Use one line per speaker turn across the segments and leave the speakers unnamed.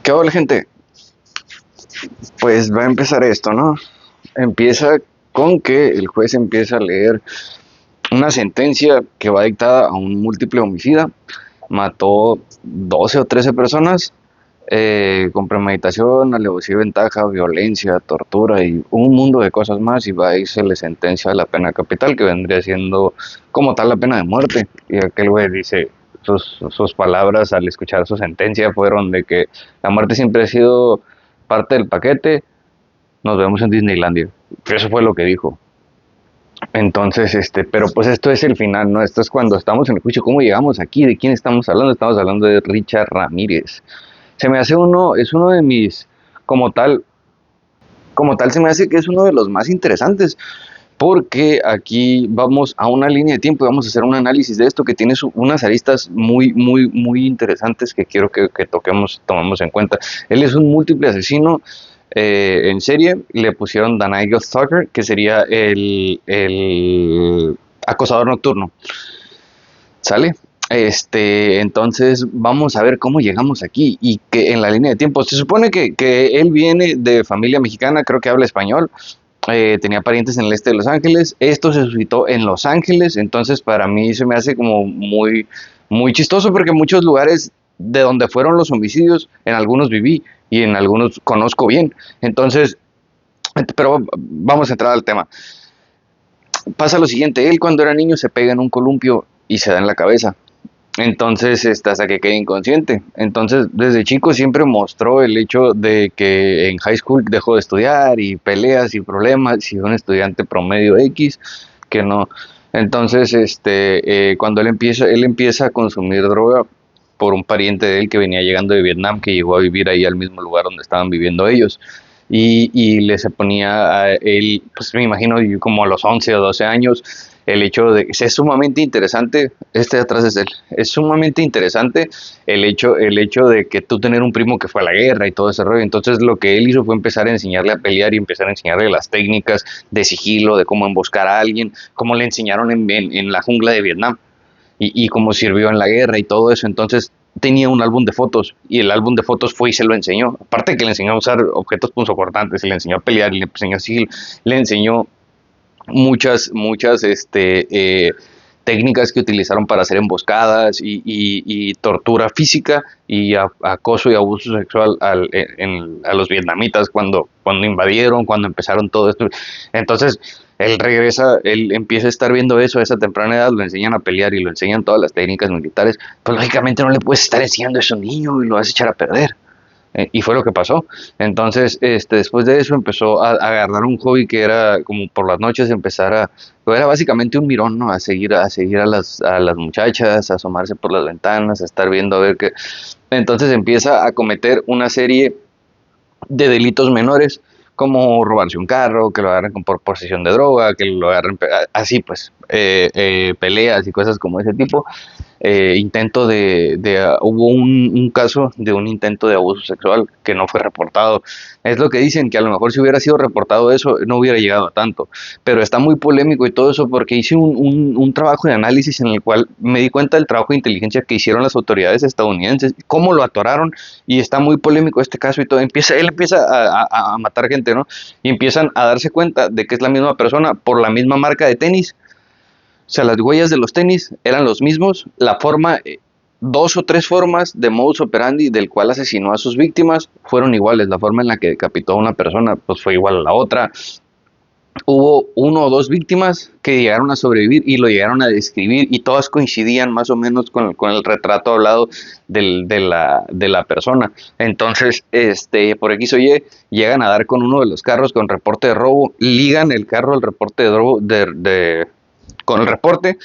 ¿Qué hola, gente? Pues va a empezar esto, ¿no? Empieza con que el juez empieza a leer una sentencia que va dictada a un múltiple homicida. Mató 12 o 13 personas con premeditación, alevosía y ventaja, violencia, tortura y un mundo de cosas más. Y va y se le sentencia a la pena capital, que vendría siendo como tal la pena de muerte. Y aquel güey dice, sus palabras al escuchar su sentencia fueron de que la muerte siempre ha sido parte del paquete, nos vemos en Disneylandia. Eso fue lo que dijo. Entonces, pero pues esto es el final, ¿no? Esto es cuando estamos en el juicio. ¿Cómo llegamos aquí? ¿De quién estamos hablando? Estamos hablando de Richard Ramírez. Se me hace es uno de mis, como tal, como tal se me hace que es uno de los más interesantes, porque aquí vamos a una línea de tiempo y vamos a hacer un análisis de esto que tiene unas aristas muy interesantes que quiero que tomemos en cuenta. Él es un múltiple asesino en serie. Le pusieron The Night Stalker, que sería el acosador nocturno. ¿Sale? Entonces vamos a ver cómo llegamos aquí y que en la línea de tiempo se supone que él viene de familia mexicana, creo que habla español, tenía parientes en el este de Los Ángeles. Esto se suscitó en Los Ángeles, entonces para mí se me hace como muy chistoso porque muchos lugares de donde fueron los homicidios, en algunos viví y en algunos conozco bien. Entonces, pero vamos a entrar al tema. Pasa lo siguiente, él cuando era niño se pega en un columpio y se da en la cabeza. Entonces, hasta que quede inconsciente. Entonces, desde chico siempre mostró el hecho de que en high school dejó de estudiar y peleas y problemas, y un estudiante promedio X, que no. Entonces, cuando él empieza a consumir droga por un pariente de él que venía llegando de Vietnam, que llegó a vivir ahí al mismo lugar donde estaban viviendo ellos. Y le se ponía a él, pues me imagino como a los 11 o 12 años, el hecho de que es sumamente interesante, de atrás es él, es sumamente interesante el hecho de que tú tener un primo que fue a la guerra y todo ese rollo. Entonces lo que él hizo fue empezar a enseñarle a pelear y empezar a enseñarle las técnicas de sigilo, de cómo emboscar a alguien, cómo le enseñaron en la jungla de Vietnam y cómo sirvió en la guerra y todo eso. Entonces tenía un álbum de fotos y el álbum de fotos fue y se lo enseñó. Aparte de que le enseñó a usar objetos punzocortantes, le enseñó a pelear, le enseñó a sigilo, le enseñó muchas técnicas que utilizaron para hacer emboscadas y tortura física y acoso y abuso sexual a los vietnamitas cuando invadieron, cuando empezaron todo esto. Entonces, él empieza a estar viendo eso a esa temprana edad, lo enseñan a pelear y lo enseñan todas las técnicas militares. Pues lógicamente no le puedes estar enseñando eso a un niño y lo vas a echar a perder. Y fue lo que pasó. Entonces, después de eso empezó a agarrar un hobby que era como por las noches era básicamente un mirón, ¿no? A seguir a las muchachas, a asomarse por las ventanas, a estar viendo a ver qué. Entonces empieza a cometer una serie de delitos menores, como robarse un carro, que lo agarren por posesión de droga, que lo agarren así pues, peleas y cosas como ese tipo. Hubo un caso de un intento de abuso sexual que no fue reportado. Es lo que dicen, que a lo mejor si hubiera sido reportado eso no hubiera llegado a tanto, pero está muy polémico y todo eso porque hice un trabajo de análisis en el cual me di cuenta del trabajo de inteligencia que hicieron las autoridades estadounidenses, cómo lo atoraron, y está muy polémico este caso y todo. Él empieza a matar gente, ¿no? Y empiezan a darse cuenta de que es la misma persona por la misma marca de tenis. O sea, las huellas de los tenis eran los mismos, la forma, dos o tres formas de modus operandi del cual asesinó a sus víctimas fueron iguales, la forma en la que decapitó a una persona pues fue igual a la otra. Hubo uno o dos víctimas que llegaron a sobrevivir y lo llegaron a describir y todas coincidían más o menos con el retrato hablado de la persona. Entonces, por X o Y, llegan a dar con uno de los carros con reporte de robo, ligan el carro al reporte de robo con el reporte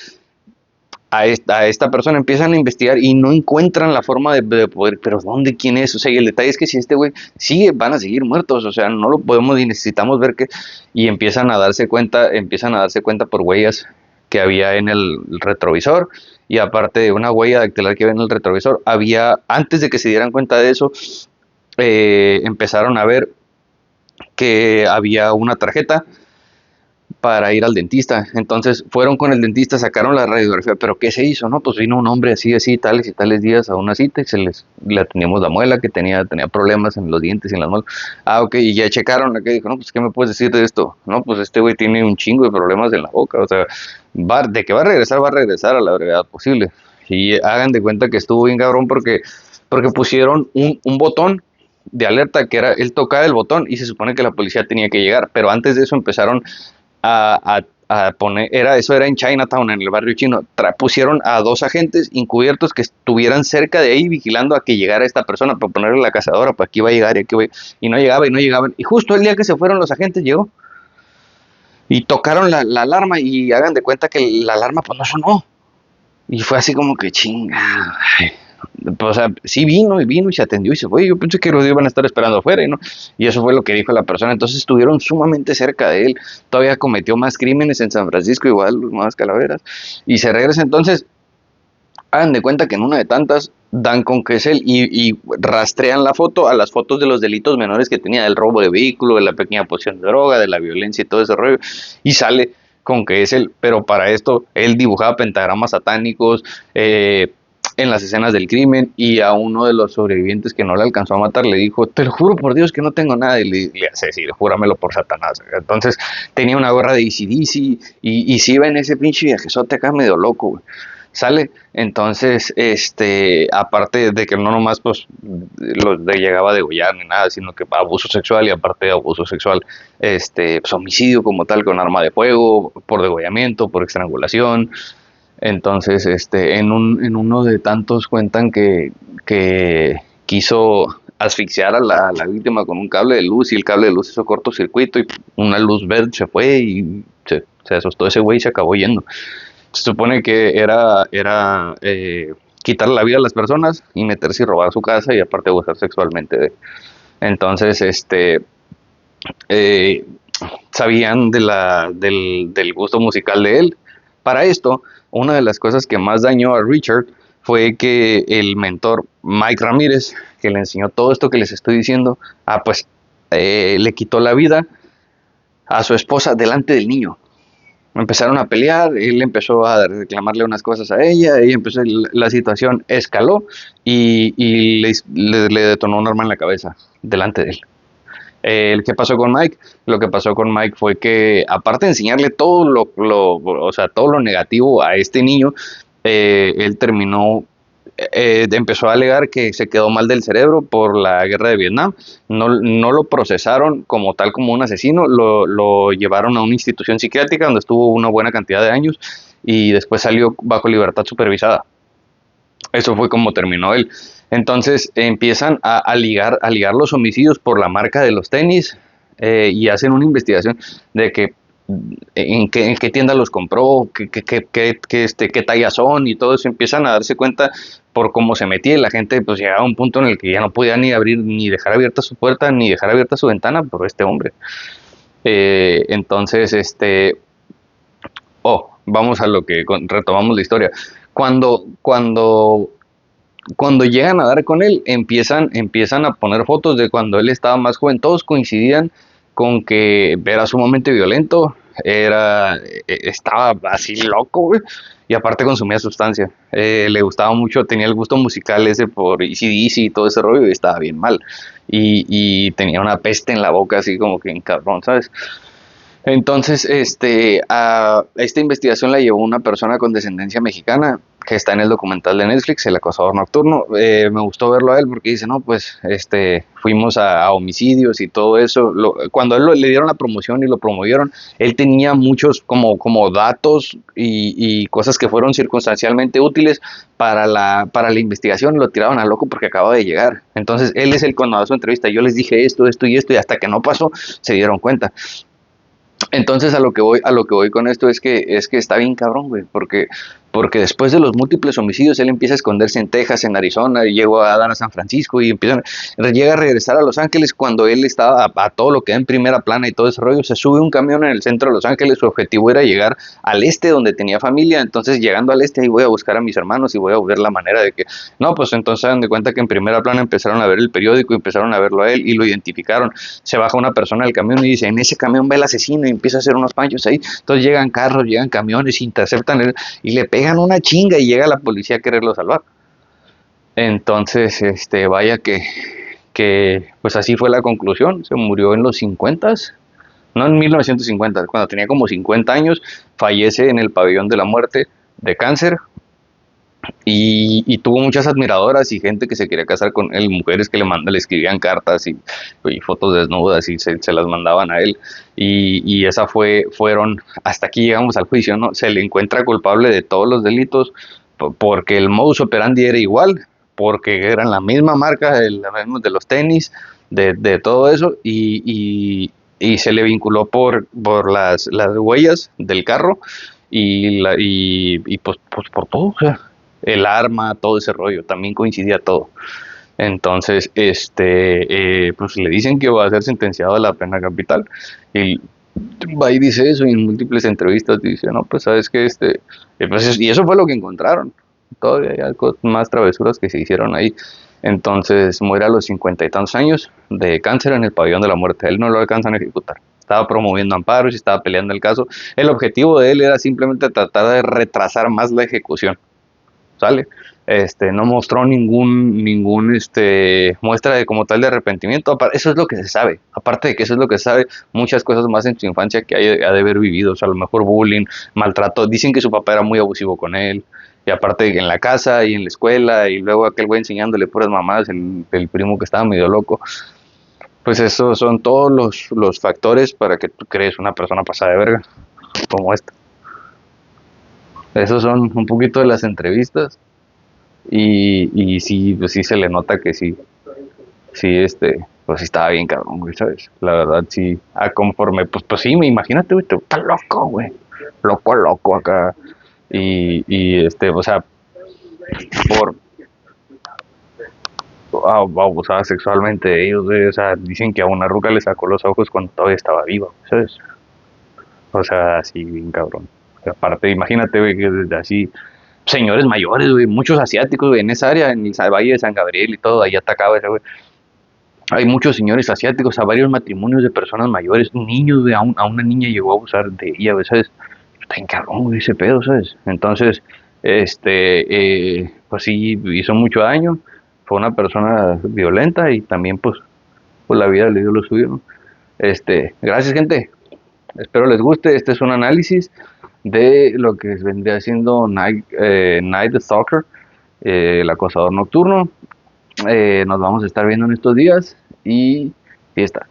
a esta persona, empiezan a investigar y no encuentran la forma de poder, pero ¿dónde? ¿Quién es? O sea, y el detalle es que si este güey sigue, van a seguir muertos, o sea, no lo podemos y necesitamos ver que, y empiezan a darse cuenta por huellas que había en el retrovisor, y aparte de una huella dactilar que había en el retrovisor, antes de que se dieran cuenta de eso, empezaron a ver que había una tarjeta para ir al dentista. Entonces fueron con el dentista, sacaron la radiografía, pero ¿qué se hizo? No, pues vino un hombre así, así, tales y tales días a una cita y le atendimos la muela que tenía problemas en los dientes y en las muelas. Ah, ok, y ya checaron, que dijo, no, pues ¿qué me puedes decir de esto? No, pues este güey tiene un chingo de problemas en la boca, o sea, de que va a regresar a la brevedad posible. Y hagan de cuenta que estuvo bien cabrón porque pusieron un botón de alerta que era él tocaba el botón y se supone que la policía tenía que llegar, pero antes de eso empezaron a poner, eso era en Chinatown, en el barrio chino, pusieron a 2 agentes encubiertos que estuvieran cerca de ahí vigilando a que llegara esta persona para ponerle la cazadora, para aquí va a llegar y aquí va, y no llegaba y no llegaban, y justo el día que se fueron los agentes llegó y tocaron la alarma y hagan de cuenta que la alarma pues no sonó, y fue así como que chinga. O sea, sí vino y se atendió y se fue. Yo pensé que los iban a estar esperando afuera, y no. Y eso fue lo que dijo la persona. Entonces estuvieron sumamente cerca de él. Todavía cometió más crímenes en San Francisco, igual, más calaveras. Y se regresa. Entonces, hagan de cuenta que en una de tantas dan con que es él y rastrean la foto a las fotos de los delitos menores que tenía, del robo de vehículo, de la pequeña posesión de droga, de la violencia y todo ese rollo. Y sale con que es él. Pero para esto, él dibujaba pentagramas satánicos, en las escenas del crimen, y a uno de los sobrevivientes que no le alcanzó a matar le dijo, te lo juro por Dios que no tengo nada, y le hace decir, júramelo por Satanás. Entonces tenía una gorra de AC/DC y se iba en ese pinche viajezote acá medio loco, güey. Sale, entonces, aparte de que no nomás pues llegaba a degollar ni nada, sino que abuso sexual, y aparte de abuso sexual, pues homicidio como tal, con arma de fuego, por degollamiento, por estrangulación. Entonces, en uno de tantos cuentan que quiso asfixiar a la víctima con un cable de luz, y el cable de luz hizo cortocircuito y una luz verde se fue y se asustó ese güey y se acabó yendo. Se supone que era quitarle la vida a las personas y meterse y robar su casa y aparte abusar sexualmente de. Entonces, eh, sabían del gusto musical de él. Para esto, una de las cosas que más dañó a Richard fue que el mentor Mike Ramírez, que le enseñó todo esto que les estoy diciendo, pues le quitó la vida a su esposa delante del niño. Empezaron a pelear, él empezó a reclamarle unas cosas a ella, la situación escaló y le detonó un arma en la cabeza delante de él. ¿Qué pasó con Mike? Lo que pasó con Mike fue que, aparte de enseñarle o sea, todo lo negativo a este niño, él empezó a alegar que se quedó mal del cerebro por la guerra de Vietnam. No lo procesaron como tal, como un asesino, lo llevaron a una institución psiquiátrica donde estuvo una buena cantidad de años y después salió bajo libertad supervisada. Eso fue como terminó él. Entonces empiezan a ligar los homicidios por la marca de los tenis, y hacen una investigación de que en qué tienda los compró, qué talla son y todo eso. Empiezan a darse cuenta por cómo se metía, y la gente pues llegaba a un punto en el que ya no podía ni dejar abierta su puerta ni dejar abierta su ventana por este hombre. Entonces, vamos a lo que retomamos la historia. Cuando llegan a dar con él, empiezan a poner fotos de cuando él estaba más joven. Todos coincidían con que era sumamente violento, estaba así loco, güey, y aparte consumía sustancia. Le gustaba mucho, tenía el gusto musical ese por AC/DC y todo ese rollo, y estaba bien mal. Y tenía una peste en la boca, así como que en cabrón, ¿sabes? Entonces, a esta investigación la llevó una persona con descendencia mexicana que está en el documental de Netflix, El Acosador Nocturno. Me gustó verlo a él porque dice, no, pues, fuimos a homicidios y todo eso. Cuando a él le dieron la promoción y lo promovieron, él tenía muchos como datos y cosas que fueron circunstancialmente útiles para la investigación. Lo tiraron a loco porque acababa de llegar. Entonces, él es el cuando da su entrevista, yo les dije esto, esto y esto, y hasta que no pasó, se dieron cuenta. Entonces a lo que voy con esto es que está bien cabrón, güey, porque porque después de los múltiples homicidios él empieza a esconderse en Texas, en Arizona, y llegó a dar a San Francisco y llega a regresar a Los Ángeles cuando él estaba a todo lo que da en primera plana y todo ese rollo. Se sube un camión en el centro de Los Ángeles, su objetivo era llegar al este donde tenía familia, entonces llegando al este ahí voy a buscar a mis hermanos y voy a ver la manera de que, no, pues entonces se dan de cuenta que en primera plana empezaron a ver el periódico, empezaron a verlo a él y lo identificaron. Se baja una persona del camión y dice, en ese camión ve el asesino, y empieza a hacer unos panchos ahí. Entonces llegan carros, llegan camiones, interceptan él y le pegan una chinga y llega la policía a quererlo salvar. Entonces, vaya que pues así fue la conclusión. Se murió en los 50, no en 1950, cuando tenía como 50 años, fallece en el pabellón de la muerte de cáncer. Y tuvo muchas admiradoras y gente que se quería casar con él, mujeres que le escribían cartas y fotos desnudas y se las mandaban a él. Y esa fueron, hasta aquí llegamos al juicio, ¿no? Se le encuentra culpable de todos los delitos porque el modus operandi era igual, porque eran la misma marca de los tenis, de todo eso, y se le vinculó por las huellas del carro y pues por todo, o sea, el arma, todo ese rollo, también coincidía todo. Entonces, pues le dicen que va a ser sentenciado a la pena capital. Y va y dice eso, y en múltiples entrevistas dice, no, pues sabes que pues, y eso fue lo que encontraron. Todavía hay más travesuras que se hicieron ahí. Entonces muere a los 50 y tantos años de cáncer en el pabellón de la muerte. Él no lo alcanzan a ejecutar. Estaba promoviendo amparos y estaba peleando el caso. El objetivo de él era simplemente tratar de retrasar más la ejecución. ¿Sale? No mostró ningún muestra de como tal de arrepentimiento. Eso es lo que se sabe. Aparte de que eso es lo que se sabe, muchas cosas más en su infancia que ha de haber vivido. O sea, a lo mejor bullying, maltrato. Dicen que su papá era muy abusivo con él. Y aparte en la casa y en la escuela, y luego aquel güey enseñándole puras mamadas, el primo que estaba medio loco. Pues esos son todos los factores para que tú crees una persona pasada de verga, como esta. Esos son un poquito de las entrevistas. Y sí, pues sí se le nota que sí, pues sí estaba bien cabrón, güey, ¿sabes? La verdad, sí, conforme, pues sí, imagínate, güey, está loco, güey, loco acá, o sea, por, abusaba sexualmente de ellos, güey, o sea, dicen que a una ruca le sacó los ojos cuando todavía estaba viva, ¿sabes? O sea, sí, bien cabrón. Aparte, imagínate, güey, que desde así, señores mayores, güey, muchos asiáticos, güey, en esa área, en el Valle de San Gabriel y todo, ahí atacaba ese, güey. Hay muchos señores asiáticos, a varios matrimonios de personas mayores, niños, güey, a una niña llegó a abusar de ella, güey, ¿sabes? Está en cabrón, güey, ese pedo, ¿sabes? Entonces, pues sí, hizo mucho daño, fue una persona violenta y también, pues la vida le dio lo suyo, ¿no? Gracias, gente. Espero les guste. Este es un análisis de lo que vendría siendo Night Stalker, el acosador nocturno. Nos vamos a estar viendo en estos días y está.